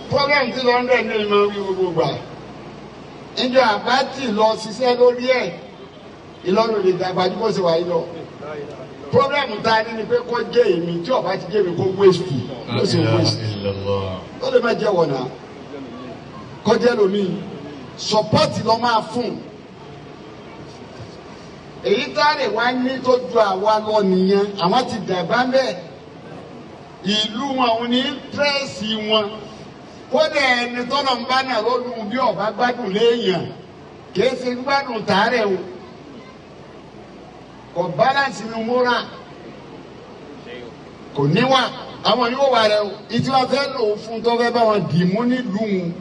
Problem ti lọ ń bẹ̀ ní ìmọ̀ wí gbogbo gbà. Ìjọ àbátì lọ ṣiṣẹ́ lórí ẹ̀. Ìlọrin lè dàgbà jù bó ṣe wà yìí lọ. Problem ta ni pé kó jẹ́ èmi tí ọba ti jẹ́ mi kó waste ló ṣe waste. Ó lè má jẹ́ wọ̀nà. Kó jẹ́ lómi. Support lọ máa fún. Èyí tá lè wá ní tó ju àwa lọ nìyẹn. Àwọn ti dàgbà bẹ́ẹ̀. Ìlú wọn ò ní pírẹ́sì wọn. Kódà ẹni tọ́lọ̀ ń bá náà lọ́dún bí ọba gbádùn léèyàn. Kìí ṣe gbádùn tààrẹ̀ o. Kò balance ní múra. Kò níwà. Àwọn yóò wà rẹ̀ o. Ìtí wọn fẹ́ lò ó fún tó fẹ́ bá wọn dì mú nílùú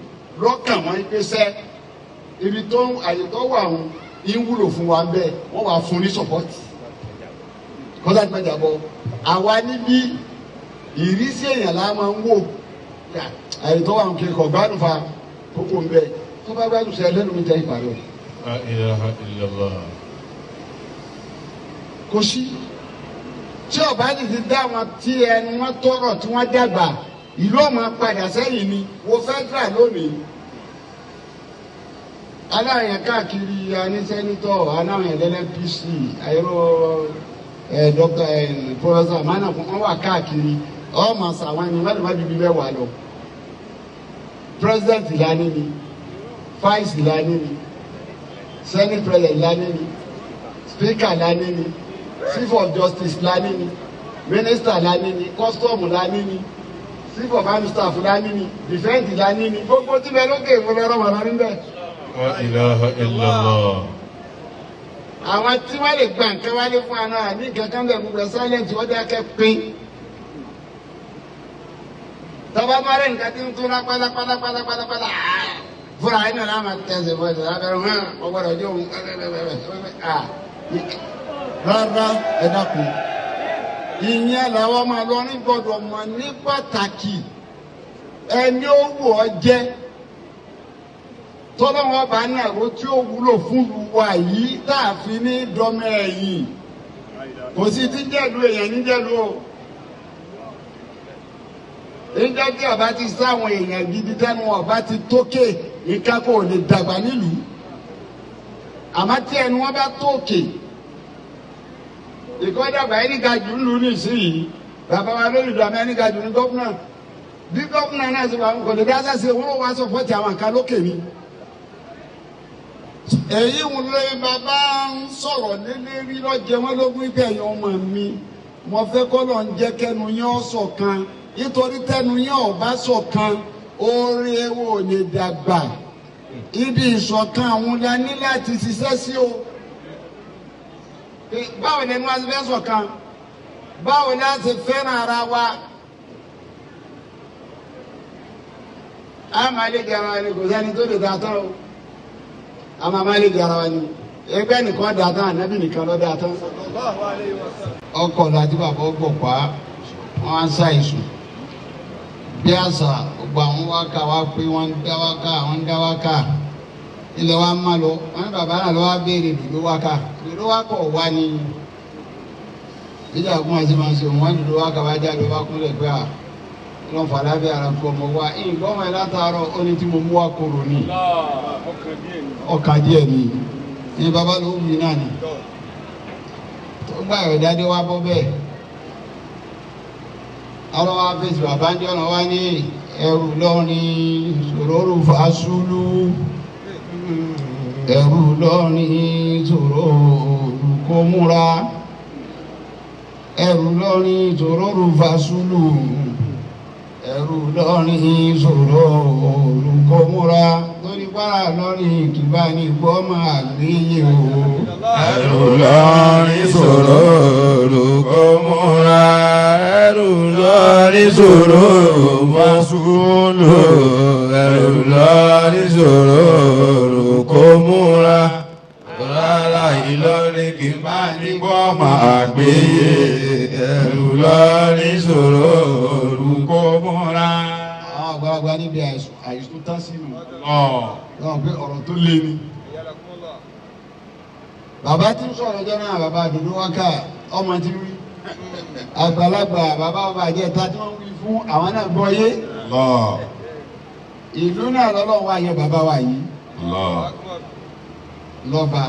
lọ́kàn wọn ìpèsè. Ibi tó àyè tó wà wọn ń wúlò fún wa bẹ́ẹ̀ wọ́n wà fún ní support. Kọ́lá ti mẹ́jà bọ̀. Àwa níbí ìrísí èèyàn la máa ń wò. Àyè tó wà ń kiri kọ̀ gbádùn fa kókó ń bẹ. Tó bá gbádùn sí ẹlẹ́nu mi jẹ́ ìpàdé. La ilaha illallah. Kò sí. Tí ọba ti ti dá wọn tí ẹnu wọn tọrọ tí wọn dàgbà ìlú ọmọ padà sẹ́yìn ni wo federal lónìí. Aláàyàn káàkiri aní sẹ́nitọ̀ aláàyàn LNPC ayọ̀rọ̀ dọ́kítà pọ́fẹ́sà mánà fún wọn wà káàkiri ọmọ sàwọn ẹni wọn lè má bíbí bẹ́ẹ̀ wà lọ. President lání ni vice lání ni senate president lání ni speaker lání ni chief of justice lání ni minister lání ni custom lání ni chief of army staff lání ni defence lání ni gbogbo tí bẹ́ẹ̀ lókè ìfowópamọ́ wọn lání bẹ́ẹ̀. La ilaha illallah. Àwọn tí wọ́n lè gbà nǹkan wálé fún àná ní kankan bẹ̀ gbogbo silent wọ́n dákẹ́ pín. Tọ́ba máa rẹ̀ nǹkan tí ń tún lápálápálápálápálá fúnra ẹ̀ náà láàmà tẹ̀sẹ̀ fún ẹ̀sẹ̀ lábẹ́rẹ́ wọn ọgbọ́dọ̀ jẹ́ òun rárá ẹ dákun. Ìyẹn làwọn máa lọ ní gbọdọ̀ mọ̀ ní pàtàkì ẹni ó wù ọ́ jẹ́. Tọ́lọ́wọ́ bá ní àrò tí ó wúlò fún wa yìí táàfin ní dọ́mọ ẹ̀yìn kò sí tí jẹ́lu èèyàn ní jẹ́lu o. Nígbà tí ọba ti sáwọn èèyàn gidi tẹ́nu ọba ti tókè nǹkan kò lè dàgbà nílùú. Àmọ́ tí ẹnu wọn bá tókè ìkọ́dàgbà ẹni ga jù ń lù nísìnyí bàbá wa lórí ìlú àmì ẹni ga jù ní gómìnà. Bí gómìnà náà ṣe wà ń kò lè dá sẹ́sẹ̀ wọ́n wá sọ fọ́ọ̀tì àwọn nǹkan lókè ni. Èyí ń lé bàbá ń sọ̀rọ̀ lélẹ́rí lọ́jẹ́ wọn lógún ibẹ̀ ẹ̀yàn ọmọ mi mo fẹ́ kọ́ lọ́n jẹ́ kẹ́nu yẹn ọ̀ṣọ̀kan nítorí tẹ́nu yẹn ọ̀bá ṣọ̀kan oore wo ò lè dàgbà ibi ìṣọ̀kan àwọn la ní láti ṣiṣẹ́ sí o. Báwo ni wọ́n ti fẹ́ ṣọ̀kan báwo ni a ti fẹ́ràn ara wa. A máa lè gara wa ni kò sẹ́ni tó lè dà tán o. A máa lè gara wa ni ẹgbẹ́ nìkan dà tán ànábì nìkan ló dà tán. Ọkọ̀ láti bàbá ọgbọ̀ pa wọ́n á ń ṣàìsùn bí àṣà gbogbo àwọn wákà wá pé wọ́n ń dá wákà wọ́n ń dá wákà ilẹ̀ wa ń má lọ wọ́n ní bàbá náà ló wá béèrè dòdò wákà dòdò wákà ọ̀wá ni ìjà ògùn àti màá ṣe wọ́n ní dòdò wákà wá jáde wá kúnlẹ̀ pé à lọ́n fàdá bí ara kọ́ ọmọ wa ìgbọ́n wọn látàárọ̀ ó ní tí mo mú wá kóró ni ọkàn díẹ̀ ni ní bàbá ló wù mí náà ni tó gbà ìrọ̀jáde wá bọ́ bẹ́ẹ̀ àwọn wa fèsì bàbá ń jọ́nà wá ní ẹrù lọ́rin sòrórò fásúlù ẹrù lọ́rin sòrórò kó múra ẹrù lọ́rin sòrórò fásúlù ẹrù lọ́rin sòrórò kó múra lórí pàrà lọ́rin kìbá ní gbọ́mọ àgbéyé o. Ẹrù lọ́rin sòrórò kó múra ẹrù lọ́rin sòrórò fásúlù ẹrù lọ́rin sòrórò kó múra rárá Ìlọrin kìbá ní gbọ́mọ àgbéyé ẹrù lọ́rin sòrórò kó múra. Àwọn àgbàlagbà níbi àìsùn tán sínú lọ́wọ́ pé ọ̀rọ̀ tó lé ní. Bàbá tí ń sọ̀rọ̀ jẹ́ náà bàbá dòdò wákà ọmọ tí wí àgbàlagbà bàbá ọba àjẹta tí wọ́n wí fún àwọn náà gbọ́ yé. ìlú náà lọ́lọ́run wá yẹ bàbá wa yìí lọ́ba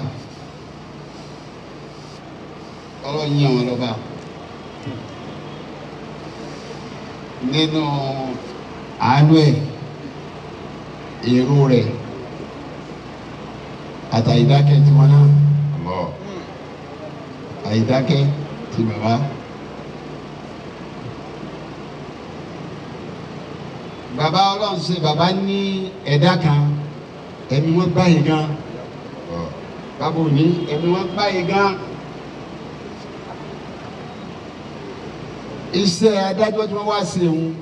ọlọ́run yẹ wọn lọ́ba nínú àánú ẹ̀ èrò rẹ̀ àtàìdákẹ́ tí wọ́n náà àìdákẹ́ tí bàbá. Bàbá ọlọ́run ṣe bàbá ní ẹ̀dá kan ẹ̀mí wọn báyìí gan bàbá òní ẹ̀mí wọn báyìí gan iṣẹ́ adájọ́ tí wọ́n wá sí òun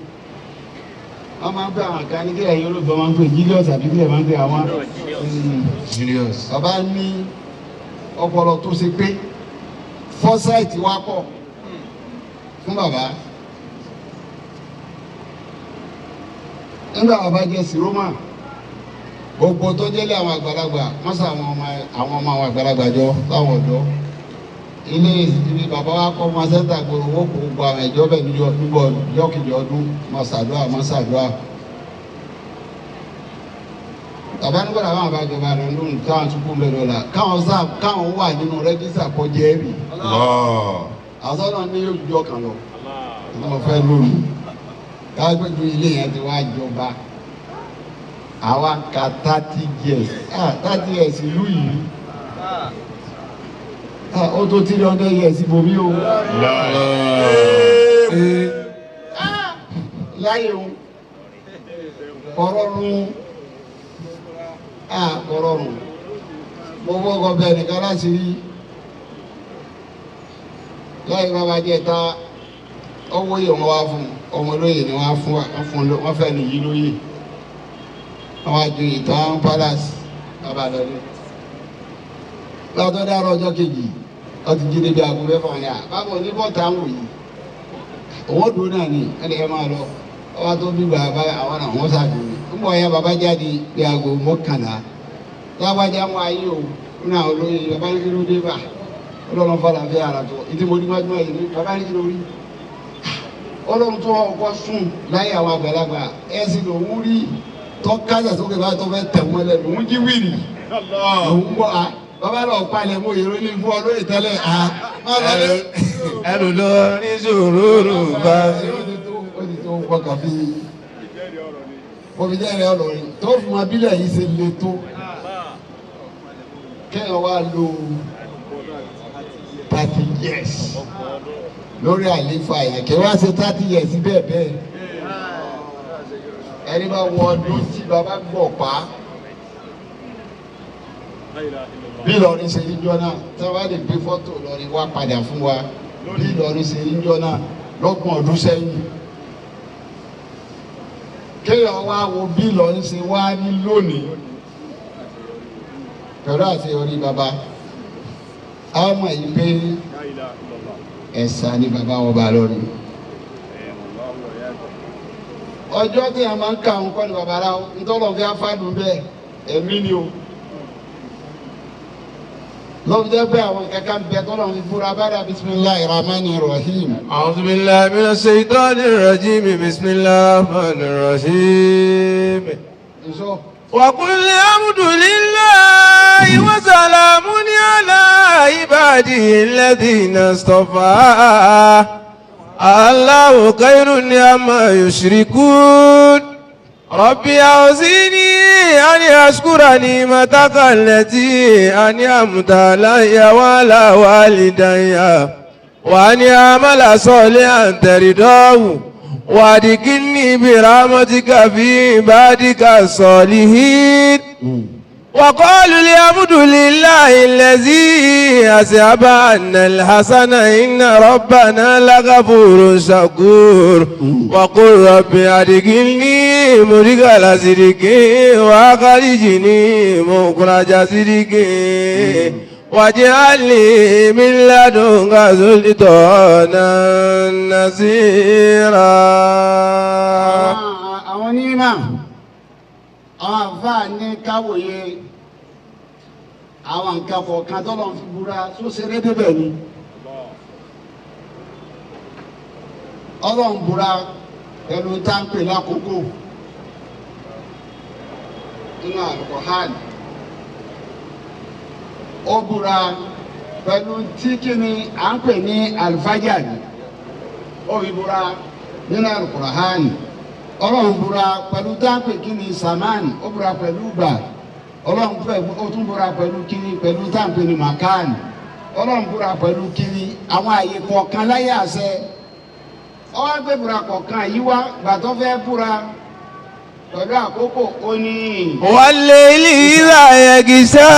wọ́n máa ń pè àwọn kan ní kí ẹ̀yin olóògbé máa ń pè Julius àbí kí ẹ̀ máa ń pè àwọn Julius. Bàbá ní ọpọlọ tó ṣe pé foresight wá pọ̀ fún bàbá. Nígbà bàbá jẹ́ síroma gbogbo tó jẹ́lé àwọn àgbàlagbà wọ́n sọ àwọn ọmọ àwọn àgbàlagbà jọ láwọn ọ̀dọ́ ilé bàbá wa kọ́ ọmọ sẹ́ńtà gbòòrò owó kò gbọ́ àwọn ẹ̀jọ́ bẹ̀ nígbà yọkìjọ ọdún mọ̀sàdúrà. Bàbá nígbà àwọn àbájọba rẹ̀ lóhùn táwọn tún kú mẹ́rin ọ̀la káwọn wà nínú rẹ́gísà kọjá ẹ̀rì. Àsọ̀nà ní yóò jọ kàn lọ wọ́n fẹ́ lónìí kágbẹ́jú ilé yẹn ti wá jọba àwa ka 30 years 30 years ìlú yìí ó tó 300 years ibòmí o láyé o ọ̀rọ̀rùn ọ̀rọ̀rùn gbogbo ọkọ̀ bẹ́ẹ̀ nìkan láti rí láyé bàbá jẹ́ ta owó yìí wọ́n wá fún ọmọ olóyè ni wọ́n fẹ́ nìyí lóyè àwọn àjò ìtàn palace abalọ́lé lọ́tọ́ dára ọjọ́ kejì ọtí jí débi aago mẹ́fà ní bábọ̀ oníbọ̀tà ń wò yìí òun dùn náà ni ẹni ẹ máa lọ ọba tó bí bàbá àwọn náà wọ́n ṣàdùn ní ń bọ̀ ya bàbá jáde bí aago mọ́kànlá lágbájá mú ayé o nínú àwọn olóyè bàbá ní kí ló dé bá ọlọ́run fọlá fẹ́ ara tó ìdí mo ní wájú ayé ní bàbá ní kí ló rí ọlọ́run tó ọkọ̀ sùn láyé àwọn àgbàlagbà ẹ̀sìn lòún rí tọ́kásà sókè bá tó fẹ́ tẹ̀ wọ́n lẹ̀ lòún jí wìrì lòún bọ̀ á bàbá lọ palẹ̀ mọ́ èrò ní fún ọ lóye tẹ́lẹ̀ á. ẹrù lọ ní sòrórò bá. ó ti tó kọkà bí omi jẹ́rẹ̀ ọlọ́rin tó fún wa bílẹ̀ yìí ṣe le tó kéèyàn wá lo 30 years lórí àlééfà yẹn kí wá ṣe 30 years bẹ́ẹ̀ bẹ́ẹ̀ ẹni bá wọ ọdún tí bàbá gbọ̀ pa bí Ìlọrin ṣe níjọ́ náà tí wọ́n bá lè gbé fọ́tò Ìlọrin wá padà fún wa bí Ìlọrin ṣe níjọ́ náà lọ́gbọ̀n ọdún sẹ́yìn kéèyàn wá wo bí Ìlọrin ṣe wá ní lónìí pẹ̀lú àṣeyọrí bàbá àwọn ọmọ yìí pé ẹ̀sà ni bàbá wọn bá lọ́rin ọjọ́ tí a máa ń ka àwọn kọ́ni babaláwo ntọ́lọ́ fi afádùn bẹ́ẹ̀ ẹ̀mí ni o lọ́wọ́ jẹ́ pé àwọn kankan bẹ́ẹ̀ tọ́lọ́ fi fúra bára bisimilahi rahmani rahim. a'udhu billahi minash shaitanir rajim bismillahir rahmanir rahim. wa qul alhamdulillahi wa salamun ala ibadihi alladhina istafa. الله خير عما يشركون ربي أوزعني أن أشكر نعمتك التي أنعمت علي وعلى والدي وأن أعمل صالحا ترضاه وأدخلني برحمتك في عبادك الصالحين وقالوا الحمد لله الذي أذهب عنا الحزن إن ربنا لغفور شكور وقل رب أدخلني مدخل صدق وأخرجني مخرج صدق واجعل لي من لدنك سلطانا نصيرا. àwọn àfáà ní káwòye àwọn nǹkan kọ̀ọ̀kan tó lọ́n fi búra tó ṣeré débẹ̀ ni ọlọ́run búra pẹ̀lú táǹpẹ̀ lákòókò nínú Al-Qur'an ó búra pẹ̀lú tí kíni à ń pè ní al-fajr ó fi búra nínú Al-Qur'an ọlọ́run búra pẹ̀lú táǹpì kíni saman ó búra pẹ̀lú gbà ọlọ́run ó tún búra pẹ̀lú kíni pẹ̀lú táǹpì ní makan ọlọ́run búra pẹ̀lú kíni àwọn àyè kọ̀ọ̀kan láyé àṣẹ ọwọ́ gbé búra kọ̀ọ̀kan yìí wá gbàtọ́ fẹ́ búra pẹ̀lú àkókò ó ní. wal-layli idha yaghsha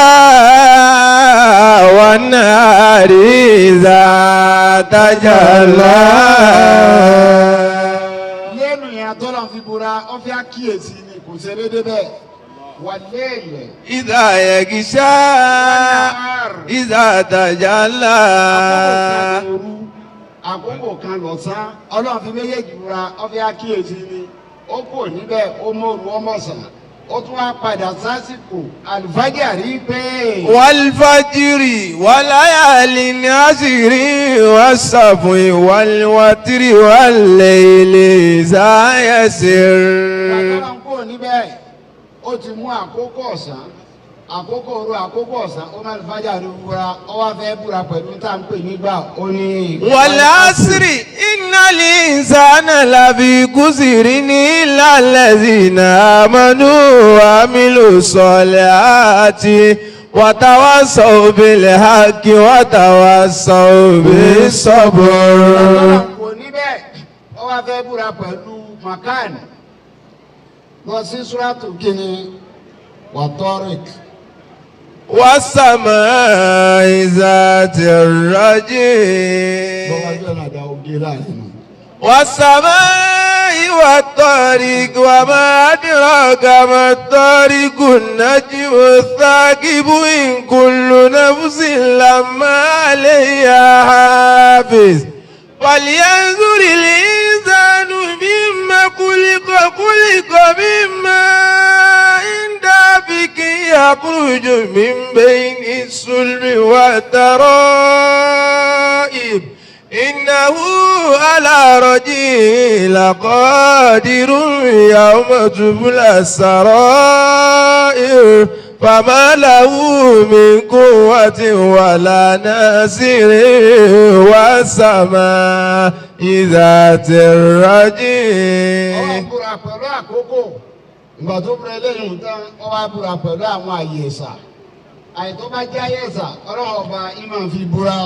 wan-nahari idha tajalla. lẹ́nu yẹn tọ́lọ̀ fi búra ó fi àkíyèsí ni kò ṣe déédéé bẹ́ẹ̀ wal-layli idha yaghsha idha tajalla. àkókò kan lọ́sàn ọlọ́run fi méjèèjì búra ó fi àkíyèsí ni ó kò níbẹ̀ ó mọ̀rù ọmọọ̀sán ó tún wá padà sásìkò àlùfájàrí pé. wal-fajri wa-layalin ashri was-safwi wal-watri wal-layli idha yasir. bàtà ń kò níbẹ̀ ó ti mú àkókò ọ̀sán àkókò òru àkókò ọ̀sán ó máa àlùfájàrí búra ó wá fẹ́ búra pẹ̀lú tá à ń pè nígbà ó ní. wal-asri innal insana lafi khusrin illa allazina amanu wa amilu solihati wa tawassaw bil haqqi wa tawassaw bis sabr. kò níbẹ̀ ó wá fẹ́ búra pẹ̀lú makan lọ sí suratu kìíní wa tariq. was-samaa'i zatir bọ́wájú rajim. ọ̀nà àdá oge láàrin. والسماء والطارق وما أدراك ما الطارق النجم الثاقب إن كل نفس لما عليها حافظ فلينظر الإنسان مما خلق من ماء دافق يخرج من بين الصلب والترائب إنه على رجعه لقادر يوم تبلى السرائر فما له من قوة ولا ناصر والسماء ذات الرجع. ọwọ́ búra pẹ̀lú àkókò ìgbà tó bẹ̀rẹ̀ lẹ́yìn tán ọwọ́ búra pẹ̀lú àwọn àyè ẹ̀sà àyè tó bá jẹ́ àyè ẹ̀sà ọlọ́run ọba ìmọ̀ fi búra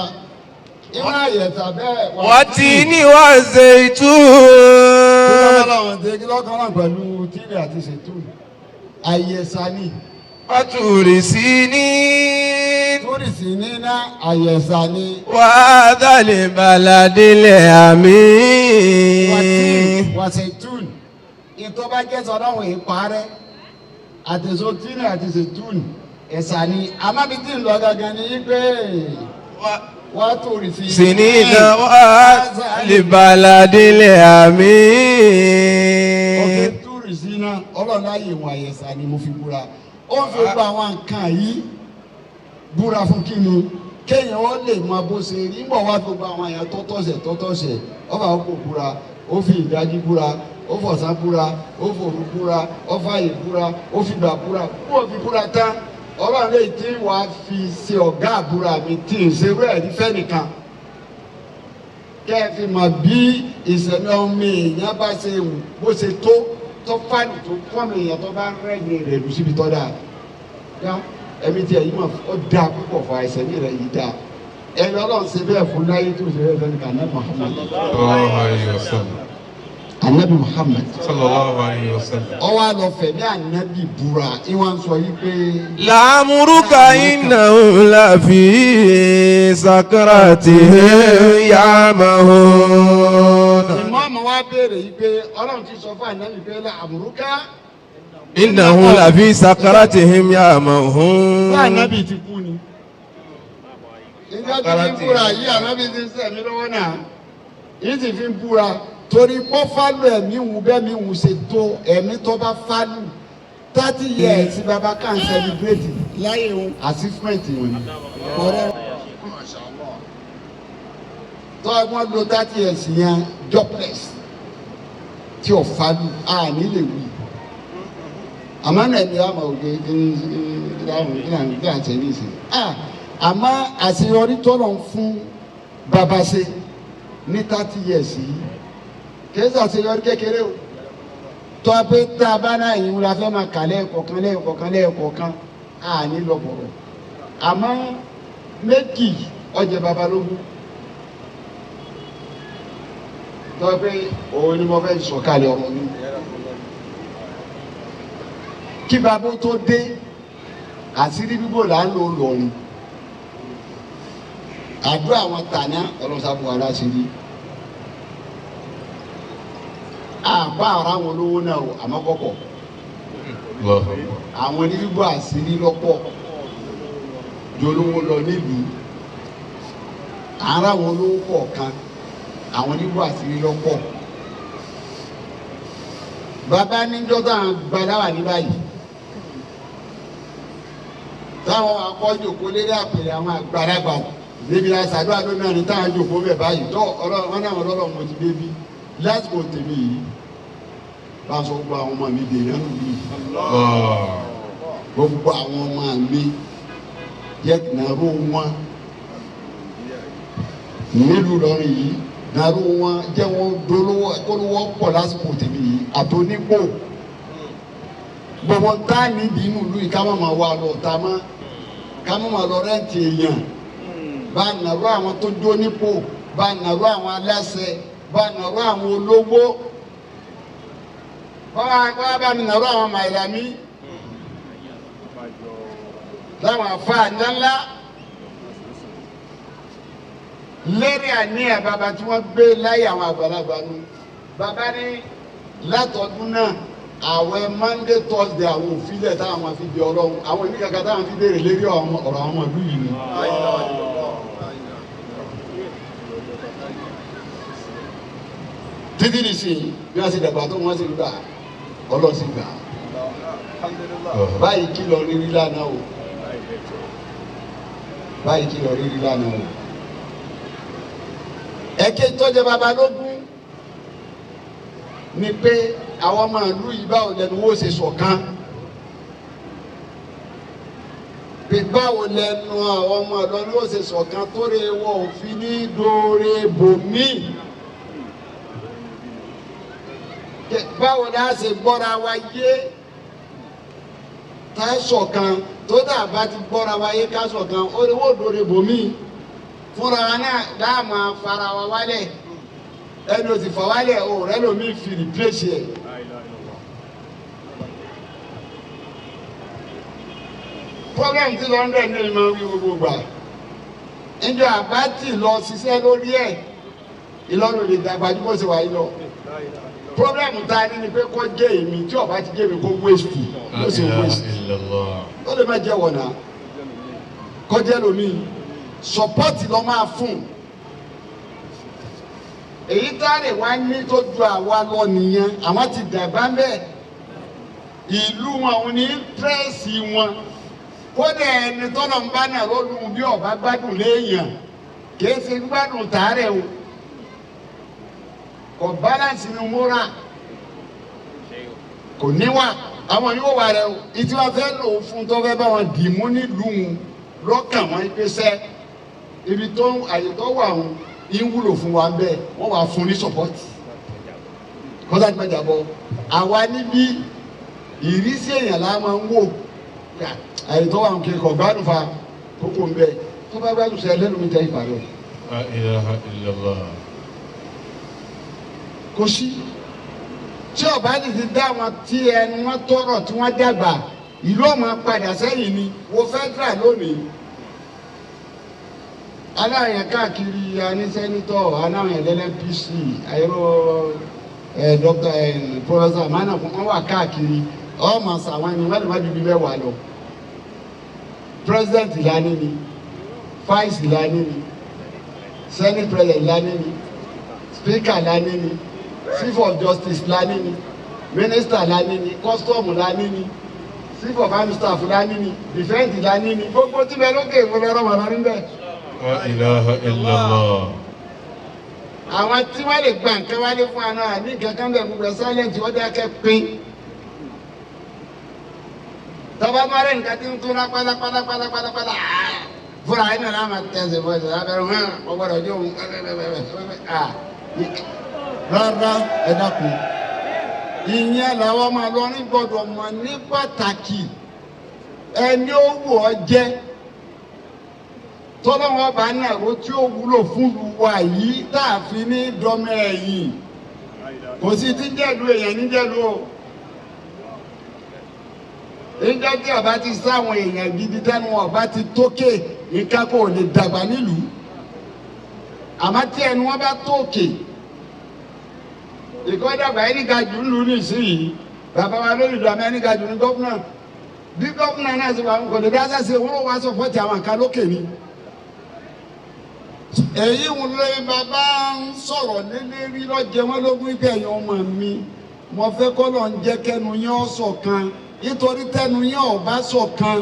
ìmọ̀ àyè ẹ̀sà bẹ́ẹ̀. والتين والزيتون. kí lọ́kàn náà pẹ̀lú tíìrì àti ṣètò àyè ẹ̀sà ni. وطور سينين. túrì sí níná àyè ẹ̀sà ni. وهذا البلد الأمين. wàṣẹ̀tún ìtọ́ bá jẹ́ sọ́dọ̀wọ̀n ìparẹ́ àtẹ̀sọ́ tíìrì àti ṣètún ẹ̀sà ni amábítí ń lọ gangan ni pé. سنين لبلد الأمين. ọ̀kẹ́ túrì sí iná ọlọ́run láyé ìwọ̀n àyẹ̀sà ni mo fi búra ó ń fi gba àwọn nǹkan yìí búra fún kí ni kéèyàn ó lè mọ bó ṣe rí ń bọ̀ wá gbogbo àwọn èèyàn tọ́tọ̀ṣẹ̀ ọba ó kò búra ó fi ìdájí búra ó fọ̀sán búra ó fòru búra ó fàyè búra ó fi gbà búra kó o fi búra tán ọlọ́run lè tí wàá fi ṣe ọ̀gá àbúrà mi tí ì ṣe rẹ̀ rí fẹ́nìkan kẹ́ ẹ fi mọ̀ bí ìṣẹ̀mí ọmọ èèyàn bá ṣe wù bó ṣe tó fáìlì tó fọ́ọ̀mù èèyàn tó bá rẹ́yìn rẹ̀ lù síbi tọ́ dáa yá ẹ̀mí tí ẹ̀yìn mọ̀ ó dáa púpọ̀ fún ìṣẹ̀mí rẹ̀ yìí dáa ẹ̀mí ọlọ́run ṣe bẹ́ẹ̀ fún láyé tó ṣe bẹ́ẹ̀ fẹ́nìkan Ànábì Muhammad. Ànábì Muhammad. Sallallahu alayhi wa sallam. Ọwọ́ àlọ́ fẹ̀mí ànábì búra ìwọ̀n sọ yìí pé. làmúrúkà innahum lafi sakratihim ya'mahun. ìmọ̀ọ́mù wa béèrè yìí pé ọlọ́run ti sọ fún ànábì pé làmúrúkà. innahum lafi sakratihim ya'mahun. Fún ànábì ti kú ni. ìjọ tí fi ń búra yìí ànábì ti ń sẹ̀mí lọ́wọ́ náà yìí ti fi ń búra. Torí pọ́ fálù ẹ̀mí wù bẹ́ẹ̀ mi wù ṣe tó ẹ̀mí tó bá fálù 30 years bàbá kan celebrate láyé wọn achievement wọn ni kọ́rọ́ tó ẹ̀gbọ́n lo 30 years yẹn jobless tí ò fálù àní lè wí àmọ́ náà ẹni àmọ́ òkè kí à ń tẹ̀ ní ìsìn. Àmọ́ àṣeyọrí tọ́lọ̀ ń fún bàbá ṣe ní 30 years yìí kì í ṣàṣeyọrí kékeré o. Tọ́ pé tá a bá náà yìí la fẹ́ máa kà lẹ́ẹ̀kọ̀kan ní lọ́pọ̀lọ́. Àmọ́ méjì ọjẹ́ babalógún tọ́ pé òun ni mo fẹ́ sọ̀kalẹ̀ ọ̀rọ̀ mi. Kí bàbá tó dé àṣírí bíbò là ń lò lọ́rin. Àdúrà àwọn tàná ọlọ́sàbò aláṣírí. Àbá ara wọn lówó náà o àmọ́ kọ̀kọ̀. Àwọn oníbíbò àṣírí lọ́pọ̀ jolówó lọ nílùú. Ara wọn lówó kọ̀ọ̀kan àwọn oníbíbò àṣírí lọ́pọ̀. Bàbá níjọ́ táwọn gbadáwà ní báyìí. Táwọn akọ́jòkó lérí àpèrè àwọn àgbàlagbà débi àṣàdúrà ló náà ní táwọn jòkó bẹ̀ báyìí tó wọn náà wọn lọ́rọ̀ mo ti débi lásìkò tèmi yìí bá sọ gbogbo àwọn ọmọ mi dènà lùmí gbogbo àwọn ọmọ mi yẹ nàró wọn nílùú lọrin yìí nàró wọn jẹ́ wọn dolówó kólówó pọ̀ lásìkò tèmi yìí àtònípò gbogbo tá a nídìí inú ìlú yìí ká má máa wà lọ tá a má ká má máa lọ rẹ́ǹtì èèyàn bá nàró àwọn tó dó nípò bá nàró àwọn aláṣẹ bá nàró àwọn olówó bá mi nàró àwọn màìlàmí láwọn àfáà ńláńlá lérí àníyàn bàbá tí wọ́n gbé láyé àwọn àgbàlagbà nù bàbá ní látọdún náà àwẹ̀ Monday Thursday àwọn òfìlẹ̀ táwọn máa fi di Ọlọ́run àwọn oníkàkà táwọn fi béèrè lérí ọ̀rọ̀ àwọn ọmọ ìlú yìí ni. títí di sí bí wọ́n ṣe dàgbà tó wọ́n ṣe gbà Ọlọ́run sì gbà. báyìí kìlọ̀ rírí lánàá o báyìí kìlọ̀ rírí lánàá o. ẹ̀kẹ́ tọ́jú babalógún ni pé àwọn ọmọ ìlú yìí báwo lẹnu wo ṣe ṣọ̀kan pé báwo lẹnu àwọn ọmọ ìlú wo ṣe ṣọ̀kan tó rẹ wọ òfin ní dóore bòmí báwo la ṣe gbọ́ra wa yé ká ṣọ̀kan tó dàbá ti gbọ́ra wa yé ká ṣọ̀kan ó lè wò dóore bòmí fúnra wa náà dáàmú afárá wa wálẹ̀ ẹni o ti fọ wálẹ̀ o rẹ lomi fi replace ẹ̀. problem ti lọ́ndẹ̀ ní ìmọ̀ wí gbogbo gbà níjọ́ àbátì lọ ṣiṣẹ́ lórí ẹ̀ Ìlọrin lè dàgbà jù bó ṣe wà yìí lọ. problem ta ni ni pé kó jẹ́ èmi tí ọba ti jẹ́ mi kó waste ló ṣe waste ó lè má jẹ́ wọ̀nà kó jẹ́ lómi support lọ́ máa fún èyí táàrè wá ní tó ju àwa lọ nìyẹn àwọn ti dàgbà mbẹ ìlú wọn ò ní pírẹ́sì wọn kódà ẹni tọ́lọ̀ ń bá náà lọ́lùmù bí ọba gbádùn léèyàn kìí ṣe gbádùn tààrẹ̀ o kò balance ní múra kò níwà àwọn yóò wà rẹ o ìtí wọn fẹ́ lò ó fún tó fẹ́ bá wọn dì mú nílùú lọ́kàn wọn pèsè ibi tó àyè tó wà wọn ìwúlò fún wa bẹ́ẹ̀ wọ́n wà fún ní support kọ́sá ti gbàjà bọ́ àwa níbí ìrísí èèyàn la máa ń wò àyè tó wà ń kiri kọ̀ gbádùn fa kókó ń bẹ tó bá gbádùn sẹ lẹ́nu mi tẹ́ ìpàdé. La ilaha illallah. kò sí tí ọba ti ti dá wọn tí ẹnu wọn tọrọ tí wọn dàgbà ìlú ọmọ padà sẹ́yìn ni wo federal lónìí aláàyàn káàkiri anísẹ́nitọ́ aláàyàn lẹ́lẹ́pc ayọ́rọ́ dr professor amana wọn wà káàkiri ọmọ sàwọn ẹni wọn lè má ju bí mẹ́wàá lọ president lani ni vice lani ni senate president lani ni speaker lani ni chief of justice lani ni minister lani ni custom lani ni chief of army staff lani ni defence lani ni gbogbo tí bẹ́ẹ̀ lókè ìfowópamọ́ wọn lọ níbẹ̀. La ilaha illallah. àwọn tí wọ́n lè gba nǹkan wálé fún àná àní kankan bẹ̀ gbogbo silent wọ́n dákẹ́ pín tọ́ba máa rẹ̀ nǹkan tí ń tún lápálá fúnra yín náà máa tẹ̀sẹ̀ bọ́ ẹ̀sẹ̀ lábẹ́rẹ́ wọn ọgbọ́dọ̀ jó òun rárá ẹ dákun ìyẹn làwọn máa lọ ní gbọ́dọ̀ mọ̀ ní pàtàkì ẹni ó wù ọ́ jẹ́ tọ́lọ́wọ́ bá nàró tí ó wúlò fún wa yìí tá a fi ní dọ́mẹ́ ẹ̀yìn kò sí tí ń jẹ́lu èèyàn níjẹ́lu o níjọ́ tí ọba ti sáwọn èèyàn gidi tẹ́nu ọba ti tókè nǹkan kò lè dàgbà nílùú àmọ́ tí ẹnu wọn bá tókè ìkọ́dàgbà ẹni ga jù ń lù ní ìsinyìí bàbá wa lórí ìlú àmì ẹni ga jù ní gómìnà bí gómìnà náà ti wà ń kọ́ lè dá sẹ́sẹ́ wọ́n wá sọ fọ́ọ̀tì àwọn kan lókè ni èyí ń lé bàbá ń sọ̀rọ̀ lélẹ́rí lọ́jẹ́ wọn lógún ibẹ̀ ẹ̀yàn ọmọ mi mo fẹ́ kọ́ lọ́n jẹ́ kẹ́nu yẹn ọ̀ṣọ̀kan nítorí tẹ́nu yẹn ọ̀bá ṣọ̀kan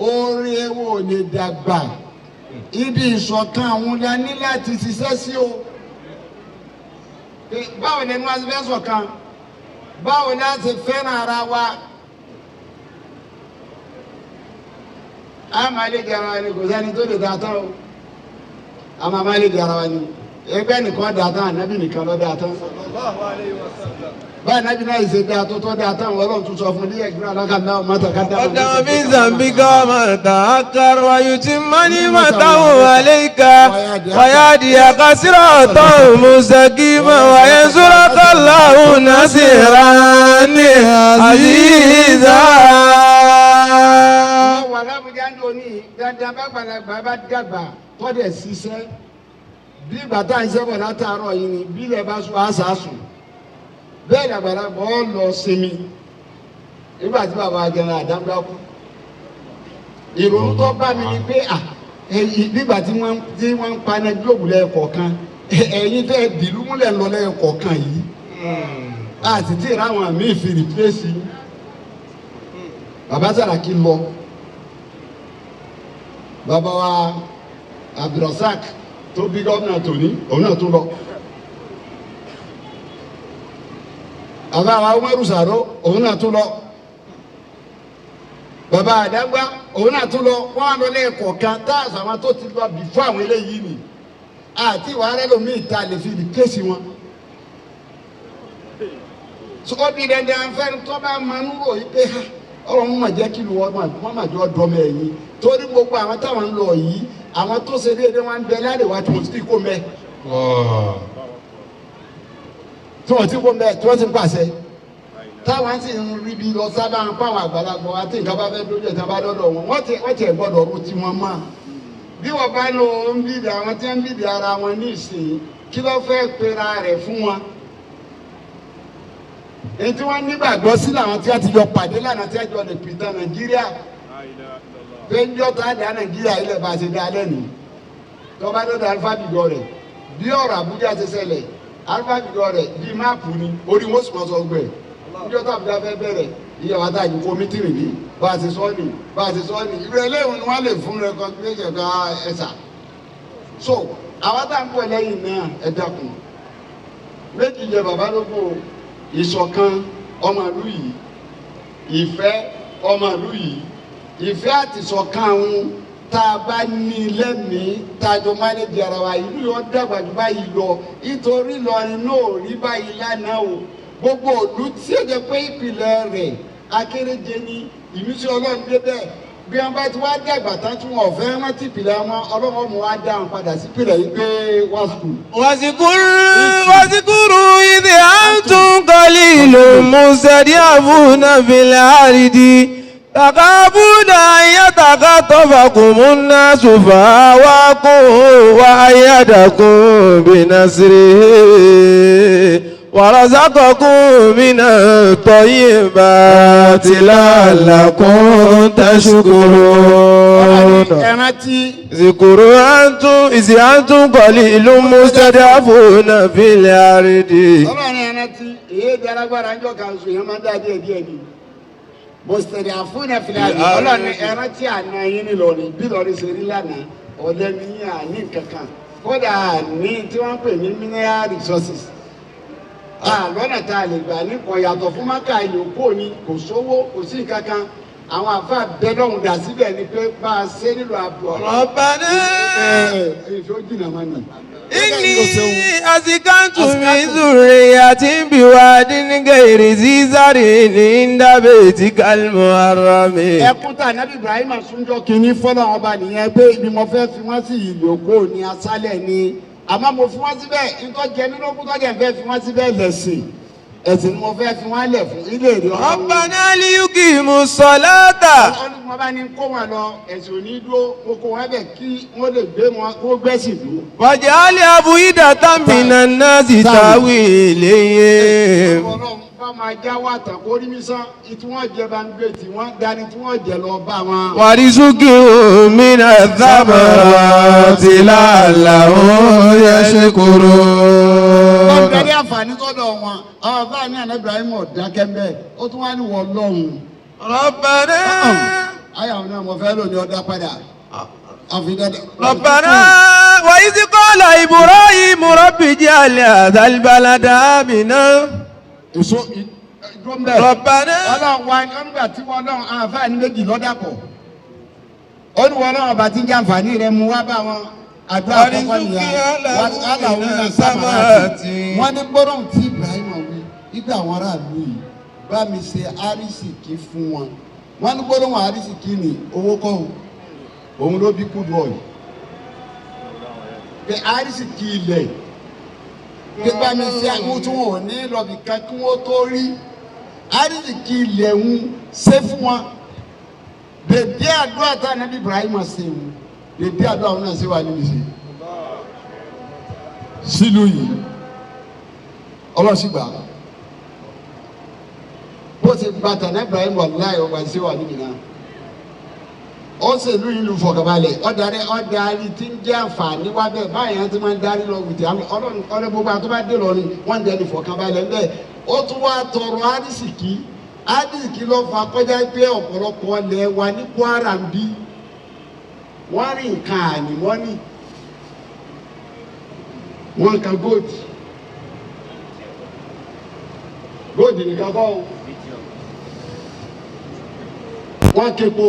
oore wo lè dàgbà ibi ìṣọ̀kan àwọn la ní láti ṣiṣẹ́ sí o báwo ni wọ́n ti fẹ́ ṣọ̀kan báwo ni a ti fẹ́ràn ara wa a máa lè di ara wa ni kò sẹ́ni tó lè dà tán o a máa lè di ara wa ni ẹgbẹ́ nìkan dà tán ànábì nìkan ló dà tán báyìí náà bí náà ìṣe dáa tó tọ́ dáa táwọn ọlọ́run tún sọ fún ní ẹ̀gbọ́n alákàndá ọmọ àtàkàndá. ọ̀dà mi zambi ká máa tà á kárọ̀ wáyú tí mani matawo aleika wáyàdì àkàsírà ọ̀tọ̀ mùsàkìmọ̀ wáyé sùrọ̀kọ̀lá ònàṣìrà ní àzíza. wọ́n wà lábùjá ń lò ní dandan bá gbàlagbà bá dàgbà tọ́dẹ̀ ṣiṣẹ́ bí bàtà ń ṣẹ́bọ̀ látàárọ̀ yìí ni bí ilẹ̀ bá sùn àṣà sùn bẹ́ẹ̀ dàgbàlagbà ọ lọ sinmi nígbà tí bàbá agẹrẹ àdáńgbá kú ìrònú tó bá mi ni pé nígbà tí wọ́n ń paná gílóòbù lẹ́ẹ̀kọ̀ọ̀kan ẹ̀yin tẹ́ dìlú múlẹ̀ lọ lẹ́ẹ̀kọ̀ọ̀kan yìí àti tí ìráwọn míì fi rìpléṣì bàbá Sàràkí lọ bàbá wa Abdulrasaq tó bí gómìnà tòní òun náà tún lọ. Bàbá wa Umaru Sàró òun náà tún lọ bàbá Àdágbá òun náà tún lọ wọn á lọ lẹ́ẹ̀kọ̀ọ̀kan tá àṣàwọn tó ti lọ bì fún àwọn eléyìí nì àti ìwà rẹ lómi ìta lè fi rìpléṣì wọn. ó di dandan fẹ́ni tó bá máa ń rò yí pé ọ̀rọ̀ wọn máa jẹ́ kí lu wọn máa jọ dọ́mọ ẹ̀yìn torí gbogbo àwọn táwọn ń lọ yìí àwọn tó ṣe déédéé wọn ń bẹ láàrẹ̀wá tí mo ti kó mẹ́. tí wọ́n ti kó mẹ́ tí wọ́n ti ń pàṣẹ táwọn sì ń rí bí lọ sábà ń pàwọn àgbàlagbà wa tí nǹkan bá fẹ́ dójú ẹ̀ta bá dọ́dọ̀ wọn wọ́n tiẹ̀ gbọ́dọ̀ ro tí wọ́n mọ̀ bí wọ́n bá lọ ń bìdì àwọn tí ń bìdì ara wọn ní ìsìn kí ló fẹ́ pera rẹ̀ fún wọn. èyí tí wọ́n nígbàgbọ́ sí làwọn tí wọ́n ti jọ pàdé lánàá tí wọ́n jọ lè pìtàn Nàìjíríà pé ń jọ́ tá dá Nàìjíríà ilẹ̀ bá ṣe dá lẹ́nu tó bá dọ́dọ̀ alifábìgọ́ rẹ̀ bí ọ̀rọ̀ Àbújá ṣe ṣẹlẹ̀ alifábìgọ́ rẹ̀ bí máàpù ni orí wọn sì mọ́ sọ gbẹ̀ níjọ́ tó Àbújá fẹ́ bẹ̀rẹ̀ iye wa tá a yìí kó mítìrì ní bá a ti sọ ní bá a ti sọ ní ìrẹ́ eléyìí ni wọ́n lè fún recognition gba ẹ̀sà so àwọn tá à ń pọ̀ lẹ́yìn náà ẹ dákun méjì jẹ bàbá lóko ìṣọ̀kan ọmọ ìlú yìí ìfẹ́ ọmọ ìlú yìí ìfẹ́ àti ìṣọ̀kan àwọn tá a bá ní lẹ́mìí tá a jọ máa lè di ara wa ìlú yóò dàgbà jù báyìí lọ nítorí Ìlọrin náà ò rí báyìí lánàá o gbogbo òlú tí ó jẹ pé ìpìlẹ̀ rẹ̀ akéréje ní ìmísí Ọlọ́run débẹ̀ bí wọ́n bá ti wá dàgbà tán tí wọ́n fẹ́ rántí ìpìlẹ̀ wọn Ọlọ́run mú wá dá wọn padà sí ìpìlẹ̀ yìí pé wá sùkúl. wàsíkúrú ìdí àtún qalilun mustad'afuna fil ardi takabuna yatakatafakumun nasu fa'awakum wa ayyadakum binasrihi ورزقكم من الطيبات لعلكم تشكرون اذكروا إذ أنتم قليل مستضعفون في الأرض. mustad'afuna fil ardi Ọlọ́run ẹran tí àná yín ní lọrin bí lọrin ṣe rí lánàá ọ̀lẹ́ni yín àní kankan kódà ní tí wọ́n ń pè ní mineral resources. Lọ́nà tá a lè gbà nípa yàtọ̀ fún máka ìlú kò ní kò sówó kò sí kankan àwọn àfa bẹ́ẹ̀ lọ́hùn dà síbẹ̀ ni pé bá a ṣe nílò àbọ̀. Rabbana ìṣó jìnnà máa nì. inni asikantu min zurriyatin biwadin ghairi zi zarin inda baytikal muharrami. ẹkún tà nábì Ibrahim súnjọ́ kínní fọ́nà ọba nìyẹn pé ibi mo fẹ́ fi wọ́n sí ìlòkó ní aṣálẹ̀ ni àmọ́ mo fi wọ́n síbẹ̀ ntọ́jẹ́ nínú ogún tọ́jẹ́ fẹ́ fi wọ́n síbẹ̀ lẹ̀sìn ẹ̀sìn ni mo fẹ́ fi wọ́n lẹ̀ fún ilé ìrìn ọ̀hún. Rabbana liyuqimu ssalata. ọlọ́run bá ní kó wọn lọ ẹ̀sìn òní dúró mo kó wọn bẹ̀ kí wọ́n lè gbé wọn kó gbẹ́sìn dúró. waj'al af'idatan minan nasi tahwi ilayhim. ọlọ́run bá máa já wà tán kó rí mi sán tí wọ́n jẹ bá ń gbé tí wọ́n dání tí wọ́n jẹ lọ bá wọn. warzuqhum minaz thamarati la'allahum yashkurun. wọ́n bẹ̀rẹ̀ àǹfààní sọ́dọ̀ wọn àwọn bá ní àná Ibrahim ọ̀dákẹ́ mbẹ́ ó tún wá ní wọ́n lọ́hùn. Rabbana ayé àwọn náà mo fẹ́ lò ní ọ̀dá padà. Rabbana wa idh qala Ibrahimu rabbi ij'al hadhal balada aminan. èso ìdúrómbẹ́. Rabbana ọlọ́run wa nígbà tí wọ́n lọ́run àǹfààní méjì lọ́dàpọ̀ ó ní wọ́n lọ́run ọba tí ń jẹ́ àǹfààní rẹ̀ mú wá bá wọn àdúrà àkọ́kọ́ nìyà aláwọ̀ ní sámàtì. wọ́n ní gbọ́dọ̀ tí Ibrahim wí nígbà àwọn aráàlú yìí bá mi ṣe àrísìkí fún wọn wọ́n ní gbọ́dọ̀ wọn àrísìkí ní owó kọ́ òun ló bí kú bọ̀ yìí pé àrísìkí ilẹ̀ pé bá mi ṣe àwọn tí wọn ò ní lọ́bì kan kí wọ́n tó rí àrísìkí ilẹ̀ ń ṣe fún wọn dèdè àdúrà tá ànábì Ibrahim ṣe wọn dèdè àdúrà wọn náà ṣe wà níbi ṣe sílùú yìí ọlọ́sìgbà bó ṣe gba tànà Ibrahim wà láì ọgbà ṣe wà níbi náà ó ṣèlú ìlú fọkànbalẹ̀ ọ̀darí tí ń jẹ́ àǹfààní wá bẹ́ẹ̀ báyìí ti máa ń darí lọ wìtí ọlọ́run gbogbo àti tó bá dé lọ ni wọ́n ń dẹni fọkànbalẹ̀ ń bẹ́ẹ̀ ó tún wá tọrọ àdìsíkì ló fa kọjá pé ọ̀pọ̀lọpọ̀ ọlẹ̀ wa ní Kwara ń bí wọ́n rí nǹkan àní wọ́n ní wọ́n ka góòdì nìkan kọ́ wọ́n képo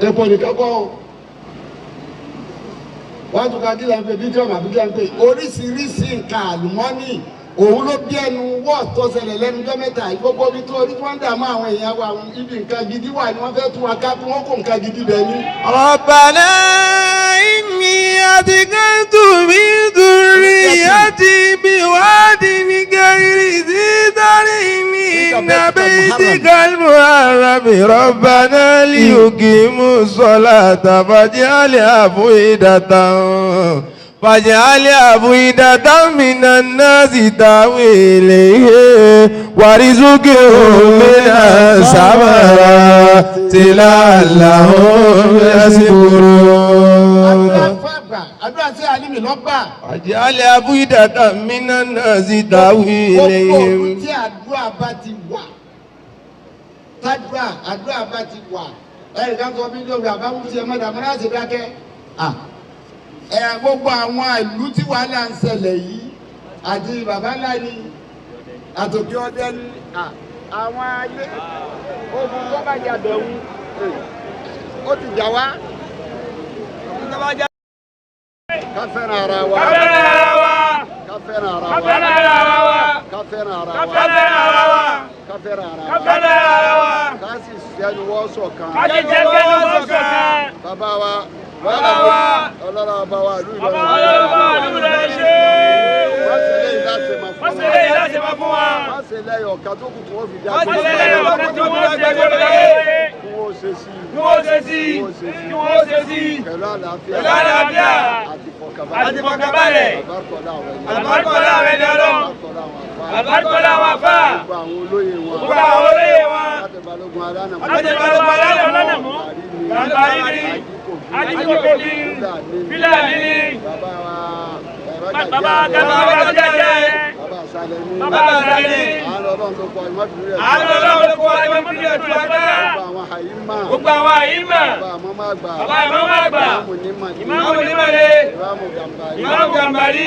epo nìkan kọ́ wọ́n tún ká kí lóun pè bíkọ́mù àbí kí lóun pè oríṣiríṣi nǹkan àlùmọ́nì òun ló bí ẹnu wọ́ọ̀ tó ṣẹlẹ̀ lẹ́nu jọ́ mẹ́ta gbogbo ibi tó orí tí wọ́n ń dààmú àwọn èèyàn wa ibi nǹkan gidi wà ní wọ́n fẹ́ tún wa ká bí wọ́n kó nǹkan gidi bẹ̀ ní. Rabbana inni askantu min dhurriyyati biwadin ghairi zi zarin inda baytikal muharrami Rabbana liyuqimu ssalata faj'al af'idatan minan nasi tahwi ilayhim warzuqhum minas samarati la'allahum yashkurun. àdúrà sí àlìmí lọ́gbà. waj'al af'idatan minan nasi tahwi ilayhim. gbogbo tí àdúrà bá ti wà àdúrà bá ti wà ẹ̀rí ká sọ bí lórí àbáwú sí ẹ̀ mọ́tà mọ́tà ṣe dákẹ́. gbogbo àwọn ìlú tí wàhálà ń ṣẹlẹ̀ yìí àti bàbá ńlá ni àtòkè ọdẹ ni àwọn ayé ogun tó bá jà bẹ̀rù ó ti jà wá. ká fẹ́ràn ara wa. ká fẹ́ràn ara wa. ká fẹ́ràn ara wa. ká fẹ́ràn ara wa. ká fẹ́ràn ara wa. ká fẹ́ràn ara wa. ká fẹ́ràn ara wa. ká sì sẹ́nu wọ́ ṣọ̀kan. ká sì sẹ́nu wọ́ ṣọ̀kan. bàbá wa. ọlọ́run ọba wa ìlú Ìlọrin. wọ́n ṣe lẹ́yìn láti máa fún wa. wọ́n ṣe lẹ́yìn ọ̀ka tó kù tí wọ́n fi jáde. kí wọ́n ṣe sí. pẹ̀lú àlàáfíà. àti fọkànbalẹ̀. àbárkọ̀lá àwọn ẹni ọlọ́run. àbárkọ̀lá àwọn àfà. gbogbo àwọn olóyè wọn. láti balógun alánàmọ́. Adikobi Fúlàní ni bàbá wa jẹjẹ Sàlẹ̀mí. Bàbá Sàlẹ̀mí. Àánú Ọlọ́run tó pọ̀ ìmọ̀bìnrin rẹ̀. Àánú Ọlọ́run tó pọ̀ ìmọ̀bìnrin rẹ̀ tó agbá. Gbogbo àwọn àyímà. Gbogbo àwọn àyímà. Bàbá àmọ́mọ́ àgbà. Bàbá àmọ́mọ́ àgbà. Ìmáàmù Nímọ̀lé. Ìmáàmù Gàmbàrí.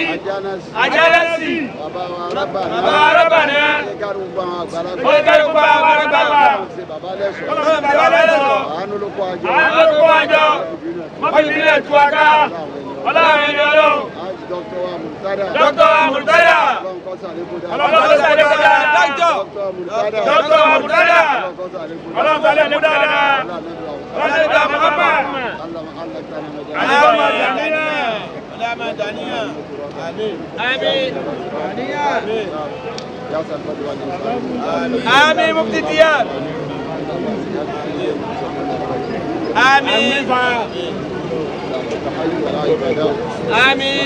Àjánásì. Bàbá wa Rábànà. Bàbá wa Rábànà. Gbogbo àwọn àgbàlagbà. Gbogbo àwọn àgbàlagbà. Bàbá lẹ́sọ̀. Bàbá lẹ́sọ̀. Àánú ló kó àjọ. Àánú ló kó àjọ. Mọ́bìnrin rẹ̀ tó agbá. Ọlọ́run ẹni Ọlọ́run. Dr. wa Murtada. Dr. wa Murtada. Ọlọ́run kó ṣàlékún dáadáa. Ọlọ́run kó ṣàlékún dáadáa. Dr. Murtada. Dr. wa Murtada. Ọlọ́run kó ṣàlékún dáadáa. Ọlọ́run kó ṣàlékún dáadáa. Amin Mufti Diyar. Amin. Amin.